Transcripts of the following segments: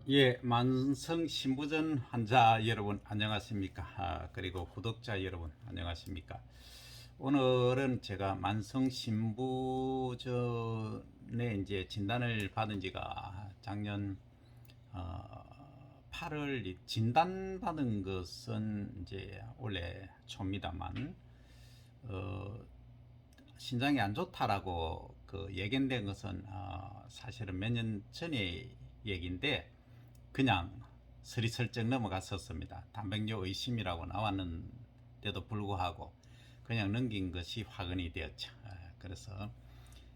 예, 만성 신부전 환자 여러분 안녕하십니까? 그리고 구독자 여러분 안녕하십니까? 오늘은 제가 만성 신부전에 이제 진단을 받은 지가 작년 8월 진단받은 것은 이제 원래 초입니다만 어, 신장이 안 좋다라고 예견된 것은 사실은 몇 년 전의 얘기인데 그냥 스리슬쩍 넘어갔었습니다. 단백뇨 의심이라고 나왔는데도 불구하고 그냥 넘긴 것이 화근이 되었죠. 그래서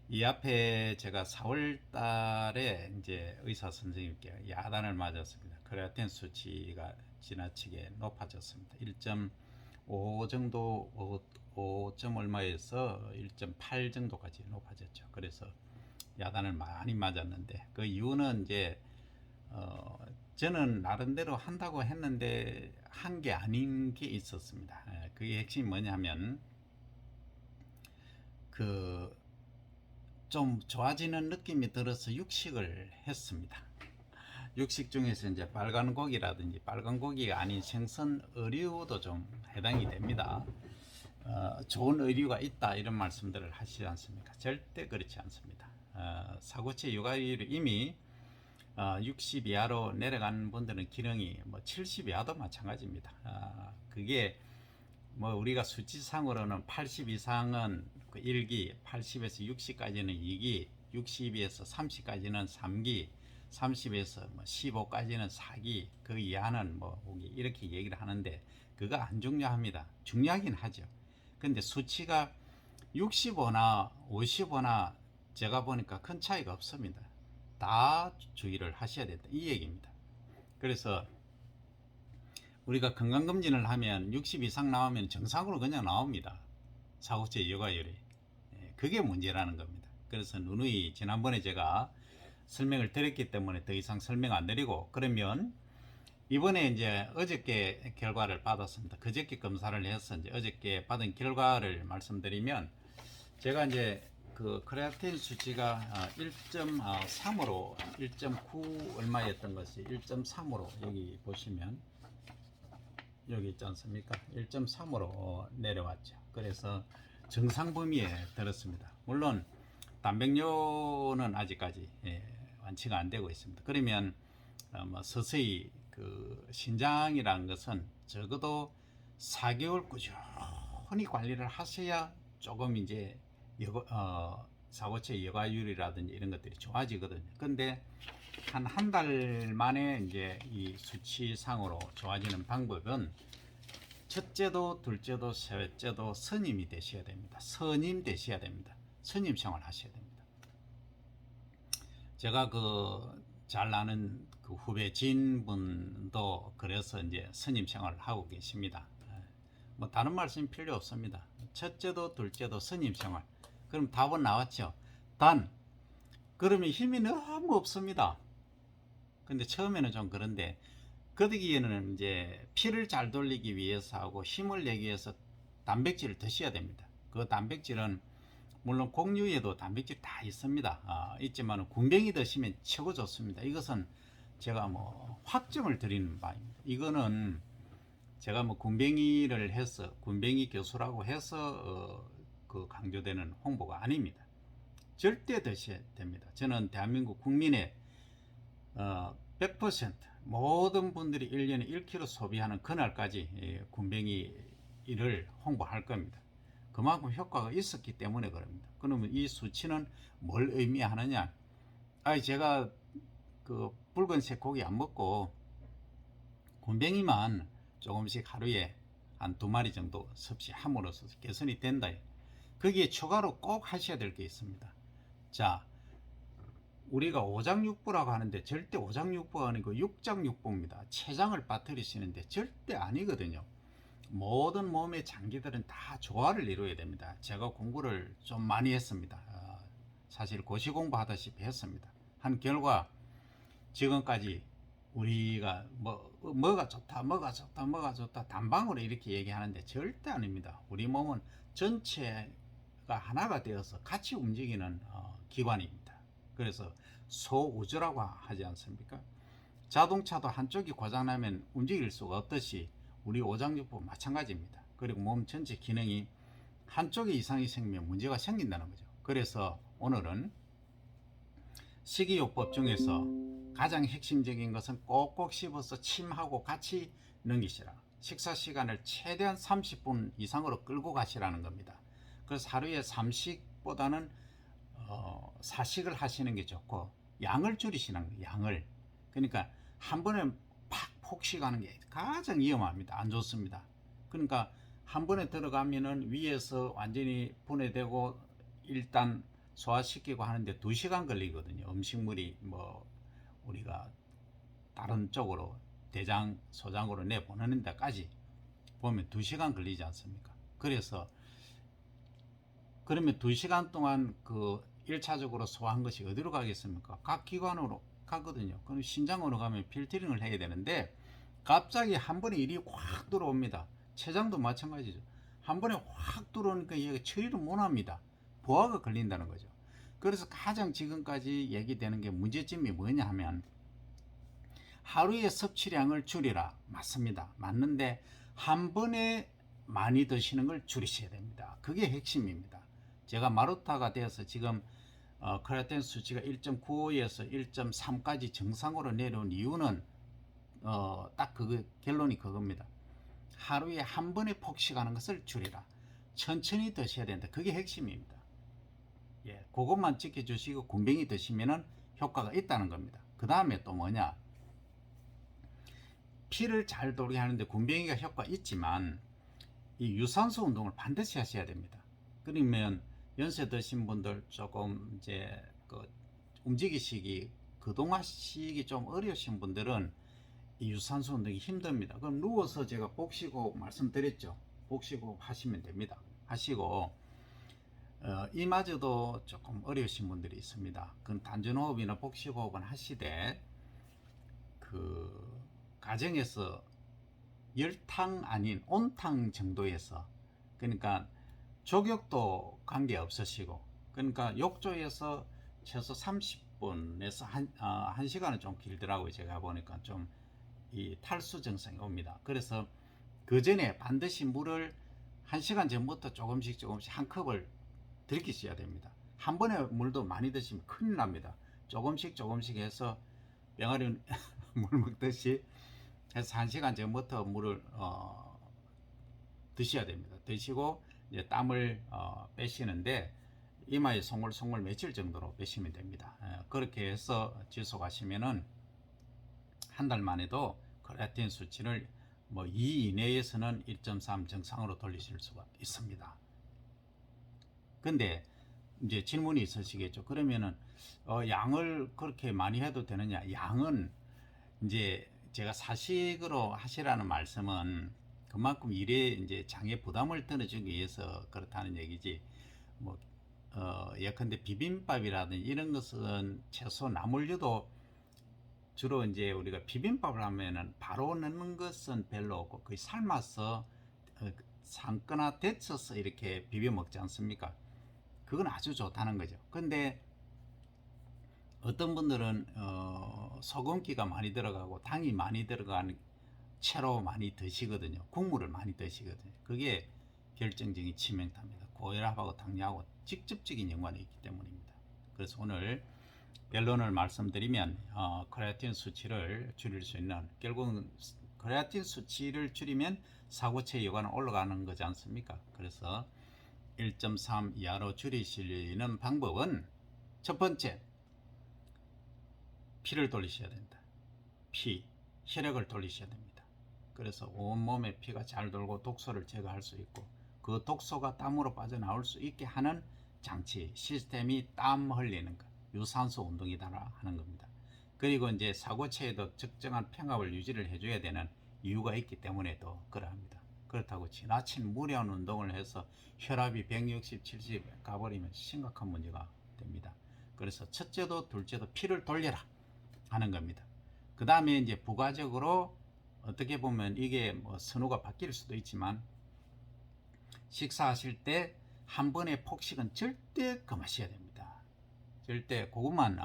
이 앞에 제가 4월 달에 이제 의사 선생님께 야단을 맞았습니다. 크레아틴 수치가 지나치게 높아졌습니다. 1.5 정도, 5점 얼마에서 1.8 정도까지 높아졌죠. 그래서 야단을 많이 맞았는데 그 이유는 이제 어, 저는 나름대로 한다고 했는데 한 게 아닌 게 있었습니다. 그게 핵심이 뭐냐면 그 좀 좋아지는 느낌이 들어서 육식을 했습니다. 육식 중에서 이제 빨간 고기라든지 빨간 고기가 아닌 생선 의류도 좀 해당이 됩니다. 좋은 의류가 있다 이런 말씀들을 하시지 않습니까? 절대 그렇지 않습니다. 사고체 육아율이 이미 60 이하로 내려간 분들은 기능이 뭐 70 이하도 마찬가지입니다. 그게 뭐 우리가 수치상으로는 80 이상은 그 1기, 80에서 60까지는 2기, 60에서 30까지는 3기, 30에서 뭐 15까지는 4기, 그 이하는 뭐 5기 이렇게 얘기를 하는데 그거 안 중요합니다. 중요하긴 하죠. 근데 수치가 65나 55나 제가 보니까 큰 차이가 없습니다. 다 주의를 하셔야 된다 이 얘기입니다. 그래서 우리가 건강검진을 하면 60 이상 나오면 정상으로 그냥 나옵니다. 사고체 여과율이. 그게 문제라는 겁니다. 그래서 누누이 지난번에 제가 설명을 드렸기 때문에 더 이상 설명 안 드리고 그러면 이번에 이제 어저께 결과를 받았습니다. 그저께 검사를 해서 이제 어저께 받은 결과를 말씀드리면 제가 이제 그 크레아틴 수치가 1.3으로 1.9 얼마였던 것이 1.3으로 여기 보시면 여기 있지 않습니까? 1.3으로 내려왔죠. 그래서 정상 범위에 들었습니다. 물론 단백뇨는 아직까지 완치가 안 되고 있습니다. 그러면 뭐 서서히 그 신장이라는 것은 적어도 4개월 꾸준히 관리를 하셔야 조금 이제 사고체 여과율이라든지 이런 것들이 좋아지거든요. 근데 한 달 만에 이제 이 수치상으로 좋아지는 방법은 첫째도 둘째도 셋째도 스님이 되셔야 됩니다. 스님 되셔야 됩니다. 스님 생활 하셔야 됩니다. 제가 그 잘 아는 그 후배 진분도 그래서 이제 스님 생활을 하고 계십니다. 뭐 다른 말씀 필요 없습니다. 첫째도 둘째도 스님 생활. 그럼 답은 나왔죠. 단 그러면 힘이 너무 없습니다. 근데 처음에는 좀 그런데 거기에는 이제 피를 잘 돌리기 위해서 하고 힘을 내기 위해서 단백질을 드셔야 됩니다. 그 단백질은 물론 곡류에도 단백질 다 있습니다. 있지만 군뱅이 드시면 최고 좋습니다. 이것은 제가 뭐 확정을 드리는 바입니다. 이거는 제가 뭐 군뱅이를 해서 군뱅이 교수라고 해서 그 강조되는 홍보가 아닙니다. 절대 드셔야 됩니다. 저는 대한민국 국민의 100% 모든 분들이 1년에 1kg 소비하는 그날까지 군뱅이를 홍보할 겁니다. 그만큼 효과가 있었기 때문에 그럽니다. 그러면 이 수치는 뭘 의미하느냐? 제가 그 붉은색 고기 안 먹고 군뱅이만 조금씩 하루에 한 2마리 정도 섭취함으로써 개선이 된다. 거기에 추가로 꼭 하셔야 될 게 있습니다. 자, 우리가 오장육부라고 하는데 절대 오장육부가 아니고 육장육부입니다. 췌장을 빠뜨리시는데 절대 아니거든요. 모든 몸의 장기들은 다 조화를 이루어야 됩니다. 제가 공부를 좀 많이 했습니다. 사실 고시 공부하다시피 했습니다. 한 결과 지금까지 우리가 뭐가 좋다, 뭐가 좋다, 뭐가 좋다 단방으로 이렇게 얘기하는데 절대 아닙니다. 우리 몸은 전체가 하나가 되어서 같이 움직이는 기관입니다. 그래서 소우주라고 하지 않습니까? 자동차도 한쪽이 고장나면 움직일 수가 없듯이 우리 오장육부 마찬가지입니다. 그리고 몸 전체 기능이 한쪽에 이상이 생기면 문제가 생긴다는 거죠. 그래서 오늘은 식이요법 중에서 가장 핵심적인 것은 꼭꼭 씹어서 침하고 같이 넘기시라. 식사 시간을 최대한 30분 이상으로 끌고 가시라는 겁니다. 그래서 하루에 3식보다는 4식을 하시는 게 좋고, 양을 줄이시는 거예요. 양을. 그러니까 한 번에 팍 폭식하는 게 가장 위험합니다. 안 좋습니다. 그러니까 한 번에 들어가면은 위에서 완전히 분해되고 일단 소화시키고 하는데 2시간 걸리거든요. 음식물이 뭐 우리가 다른 쪽으로 대장, 소장으로 내보내는 데까지 보면 2시간 걸리지 않습니까? 그래서 그러면 2시간 동안 그 1차적으로 소화한 것이 어디로 가겠습니까? 각 기관으로 가거든요. 그럼 신장으로 가면 필터링을 해야 되는데 갑자기 한 번에 일이 확 들어옵니다. 췌장도 마찬가지죠. 한 번에 확 들어오니까 얘가 처리를 못합니다. 보화가 걸린다는 거죠. 그래서 가장 지금까지 얘기되는 게 문제점이 뭐냐 하면 하루의 섭취량을 줄이라. 맞습니다. 맞는데 한 번에 많이 드시는 걸 줄이셔야 됩니다. 그게 핵심입니다. 제가 마루타가 되어서 지금 크레아틴 수치가 1.95에서 1.3까지 정상으로 내려온 이유는 딱 그거 결론이 그겁니다. 하루에 한 번에 폭식하는 것을 줄이라. 천천히 드셔야 된다. 그게 핵심입니다. 예, 그것만 지켜주시고 굼벵이 드시면은 효과가 있다는 겁니다. 그 다음에 또 뭐냐? 피를 잘 돌게 하는데 굼벵이가 효과 있지만 이 유산소 운동을 반드시 하셔야 됩니다. 그러면 연세 드신 분들 조금 이제 그 움직이시기 거동하시기 좀 어려우신 분들은 이 유산소 운동이 힘듭니다. 그럼 누워서 제가 복식호흡 말씀드렸죠. 복식호흡 하시면 됩니다. 하시고 이마저도 조금 어려우신 분들이 있습니다. 그건 단전호흡이나 복식호흡은 하시되 그 가정에서 열탕 아닌 온탕 정도에서, 그러니까 족욕도 관계 없으시고, 그러니까 욕조에서 최소 30분에서 1시간은 좀 길더라고요. 제가 보니까 좀 이 탈수 증상이 옵니다. 그래서 그 전에 반드시 물을 1시간 전부터 조금씩 한 컵을 들이키셔야 됩니다. 한 번에 물도 많이 드시면 큰일 납니다. 조금씩 해서 병아리 물 먹듯이 해서 1시간 전부터 물을 드셔야 됩니다. 드시고 이제 땀을 빼시는데 이마에 송골송골 며칠 정도로 빼시면 됩니다. 그렇게 해서 지속하시면은 한 달만 해도 크레아틴 수치를 뭐 2 이내에서는 1.3 정상으로 돌리실 수가 있습니다. 근데 이제 질문이 있으시겠죠. 그러면은 양을 그렇게 많이 해도 되느냐? 양은 이제 제가 사식으로 하시라는 말씀은 그만큼 일에 이제 장에 부담을 덜어주기 위해서 그렇다는 얘기지. 뭐 예컨대 비빔밥이라든지 이런 것은 채소 나물류도 주로 이제 우리가 비빔밥을 하면은 바로 넣는 것은 별로 없고 거의 삶아서 삶거나 데쳐서 이렇게 비벼 먹지 않습니까? 그건 아주 좋다는 거죠. 근데 어떤 분들은 소금기가 많이 들어가고 당이 많이 들어가는 채로 많이 드시거든요. 국물을 많이 드시거든요. 그게 결정적인 치명타입니다. 고혈압하고 당뇨하고 직접적인 연관이 있기 때문입니다. 그래서 오늘 결론을 말씀드리면 크레아틴 수치를 줄일 수 있는, 결국은 크레아틴 수치를 줄이면 사고체 여과는 올라가는 거지 않습니까? 그래서 1.3 이하로 줄이시는 방법은 첫 번째, 피를 돌리셔야 된다. 혈액을 돌리셔야 됩니다. 그래서 온몸에 피가 잘 돌고 독소를 제거할 수 있고 그 독소가 땀으로 빠져나올 수 있게 하는 장치, 시스템이 땀 흘리는 것, 유산소 운동이다 하는 겁니다. 그리고 이제 사고체에도 적정한 평압을 유지를 해줘야 되는 이유가 있기 때문에도 그러합니다. 그렇다고 지나친 무리한 운동을 해서 혈압이 160, 70 가버리면 심각한 문제가 됩니다. 그래서 첫째도 둘째도 피를 돌려라 하는 겁니다. 그 다음에 이제 부가적으로 어떻게 보면 이게 뭐 선호가 바뀔 수도 있지만 식사하실 때 한 번의 폭식은 절대 금하셔야 됩니다. 절대 그것만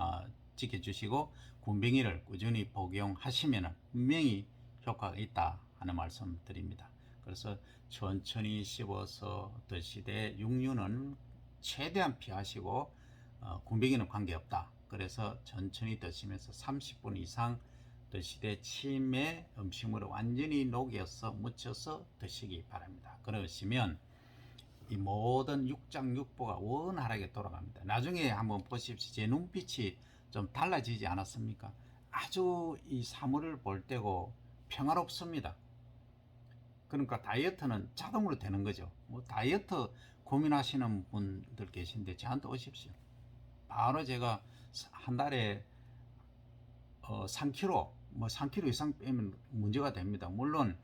지켜주시고 군뱅이를 꾸준히 복용하시면 분명히 효과가 있다 하는 말씀 드립니다. 그래서 천천히 씹어서 드시되 육류는 최대한 피하시고 군뱅이는 관계없다. 그래서 천천히 드시면서 30분 이상 드시되 침에 음식물을 완전히 녹여서 묻혀서 드시기 바랍니다. 그러시면 이 모든 육장육부가 원활하게 돌아갑니다. 나중에 한번 보십시오. 제 눈빛이 좀 달라지지 않았습니까? 아주 이 사물을 볼 때고 평화롭습니다. 그러니까 다이어트는 자동으로 되는 거죠. 뭐 다이어트 고민하시는 분들 계신데 저한테 오십시오. 바로 제가 한 달에 3kg, 뭐 3kg 이상 빼면 문제가 됩니다. 물론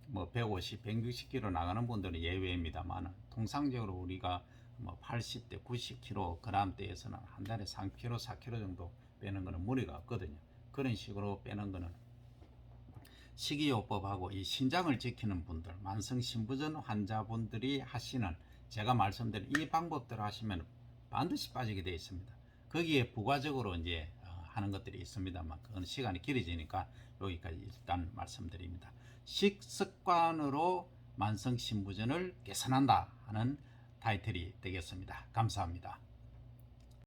뭐 150, 160kg 나가는 분들은 예외입니다만 통상적으로 우리가 뭐 80대, 90kg대에서는 한 달에 3kg, 4kg 정도 빼는 것은 무리가 없거든요. 그런 식으로 빼는 것은 식이요법하고 이 신장을 지키는 분들, 만성신부전 환자분들이 하시는 제가 말씀드린 이 방법대로 하시면 반드시 빠지게 되어 있습니다. 거기에 부가적으로 이제 하는 것들이 있습니다만 그건 시간이 길어지니까 여기까지 일단 말씀드립니다. 식습관으로 만성신부전을 개선한다 하는 타이틀이 되겠습니다. 감사합니다.